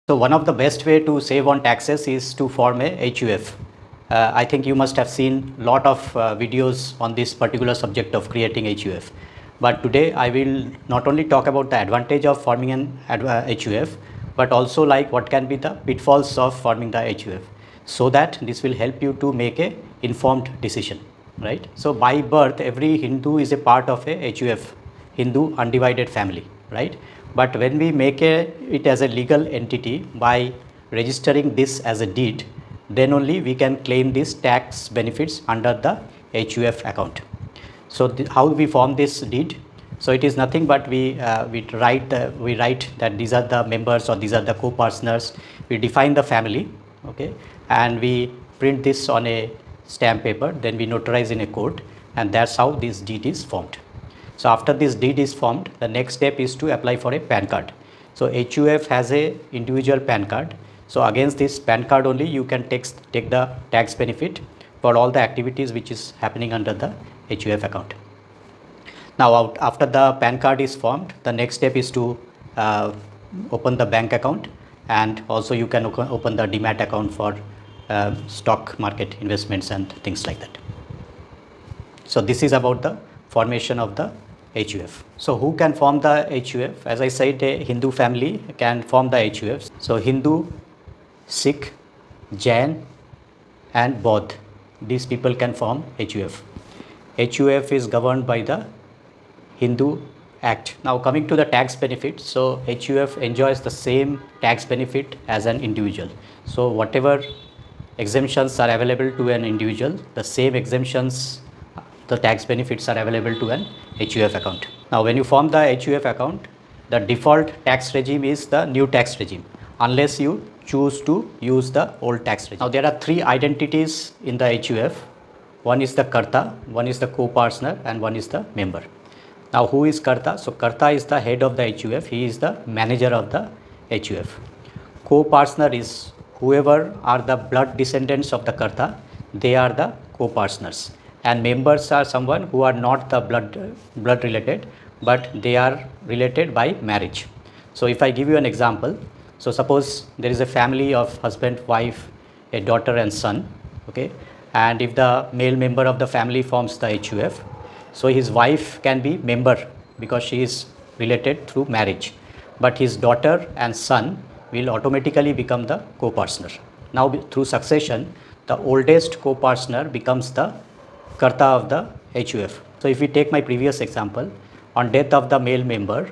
So one of the best way to save on taxes is to form a HUF. I think you must have seen a lot of videos on this particular subject of creating HUF. But today I will not only talk about the advantage of forming an HUF, but also like what can be the pitfalls of forming the HUF, so that this will help you to make a informed decision, right? So by birth, every Hindu is a part of a HUF, Hindu undivided family, right? But when we make it as a legal entity by registering this as a deed, then only we can claim these tax benefits under the HUF account. So how we form this deed? So it is nothing but we write that these are the members or these are the co-partners. We define the family, okay, and we print this on a stamp paper. Then we notarize in a court, and that's how this deed is formed. So after this deed is formed, the next step is to apply for a PAN card. So HUF has a individual PAN card. So against this PAN card only you can take the tax benefit for all the activities which is happening under the HUF account. Now after the PAN card is formed, the next step is to open the bank account, and also you can open the demat account for stock market investments and things like that. So this is about the formation of the HUF. So who can form the HUF? As I said, a Hindu family can form the HUF. So Hindu, Sikh, Jain and Bodh, these people can form HUF. HUF is governed by the Hindu Act. Now coming to the tax benefit, so HUF enjoys the same tax benefit as an individual. So whatever exemptions are available to an individual, the same exemptions, the tax benefits are available to an HUF account. Now when you form the HUF account, the default tax regime is the new tax regime, unless you choose to use the old tax regime. Now there are three identities in the HUF. One is the Karta, one is the co-partner, and one is the member. Now who is Karta? So Karta is the head of the HUF. He is the manager of the HUF. Co-partner is whoever are the blood descendants of the Karta, they are the co-partners. And members are someone who are not the blood related, but they are related by marriage. So if I give you an example, so suppose there is a family of husband, wife, a daughter and son, okay, and if the male member of the family forms the HUF, so his wife can be member because she is related through marriage, but his daughter and son will automatically become the co-partner. Now through succession, the oldest co-partner becomes the Karta of the HUF. So if we take my previous example, on death of the male member,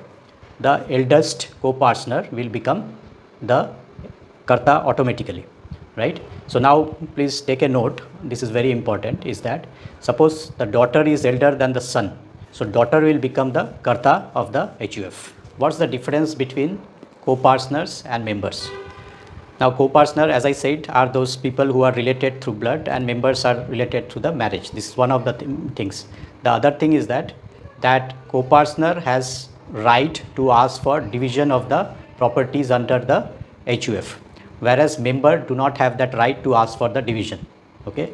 the eldest co-partner will become the Karta automatically, right? So now please take a note, this is very important, is that suppose the daughter is elder than the son, so daughter will become the Karta of the HUF. What's the difference between co-partners and members? Now co-partner, as I said, are those people who are related through blood, and members are related through the marriage. This is one of the things. The other thing is that co-partner has right to ask for division of the properties under the HUF, whereas member do not have that right to ask for the division, okay?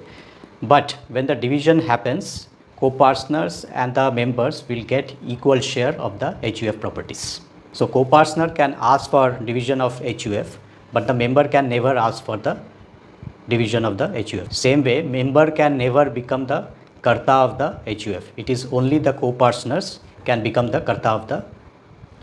But when the division happens, co-partners and the members will get equal share of the HUF properties. So co-partner can ask for division of HUF, but the member can never ask for the division of the HUF. Same way, member can never become the Karta of the HUF. It is only the co-partners can become the Karta of the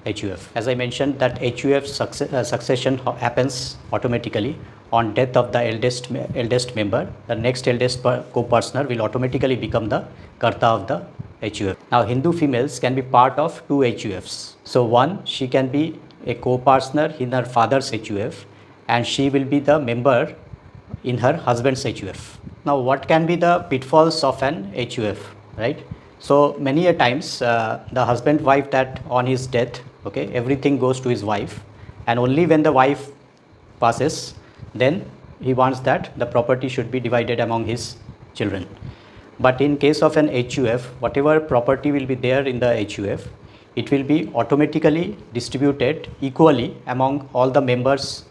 HUF. As I mentioned, that HUF succession happens automatically on death of the eldest member. The next eldest co-partner will automatically become the Karta of the HUF. Now Hindu females can be part of two HUFs. So one, she can be a co-partner in her father's HUF, and she will be the member in her husband's HUF. Now what can be the pitfalls of an HUF, right? So many a times the husband wife, that on his death, okay, everything goes to his wife, and only when the wife passes, then he wants that the property should be divided among his children. But in case of an HUF, whatever property will be there in the HUF, it will be automatically distributed equally among all the members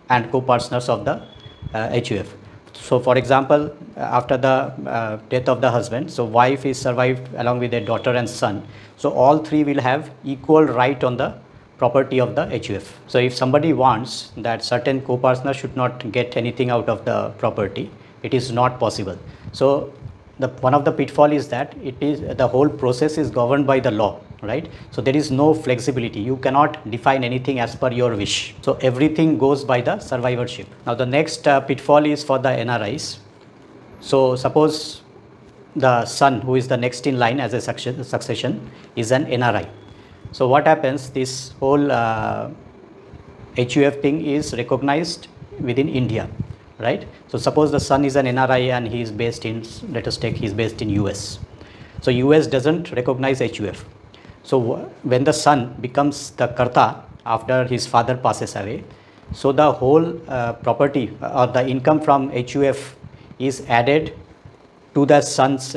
and co-partners of the HUF. So for example, after the death of the husband, so wife is survived along with a daughter and son. So all three will have equal right on the property of the HUF. So if somebody wants that certain co-partner should not get anything out of the property, it is not possible. So one of the pitfall is that the whole process is governed by the law, right? So there is no flexibility. You cannot define anything as per your wish. So everything goes by the survivorship. Now the next pitfall is for the NRIs. So suppose the son, who is the next in line as a succession, is an NRI. So what happens, this whole HUF thing is recognized within India, right? So suppose the son is an NRI and he is based in, let us take, he is based in US. So US doesn't recognize HUF. So when the son becomes the karta after his father passes away, so the whole property or the income from HUF is added to the son's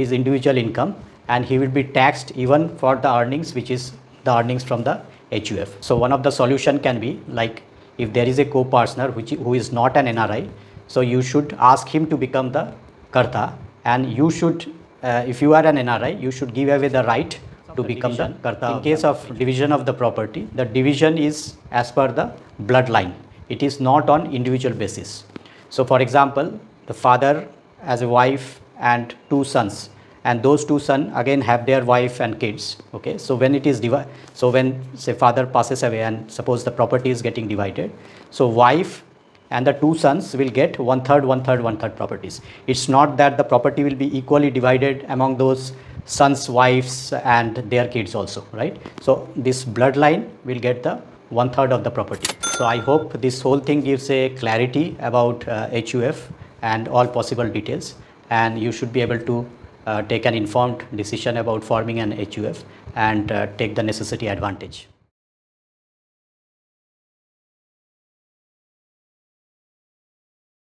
his individual income, and he will be taxed even for the earnings, which is the earnings from the HUF. So one of the solution can be, like, if there is a co-partner who is not an NRI, so you should ask him to become the karta, and you should, if you are an NRI, you should give away the right to become the karta. In case of division of the property, the division is as per the bloodline. It is not on individual basis. So for example, the father has a wife and 2 sons, and those 2 sons again have their wife and kids. Okay, so when it is divided, so when say father passes away and suppose the property is getting divided, so wife and the 2 sons will get 1/3, 1/3, 1/3 properties. It's not that the property will be equally divided among those sons, wives and their kids also, right? So this bloodline will get the 1/3 of the property. So I hope this whole thing gives a clarity about HUF and all possible details, and you should be able to take an informed decision about forming an HUF and take the necessary advantage.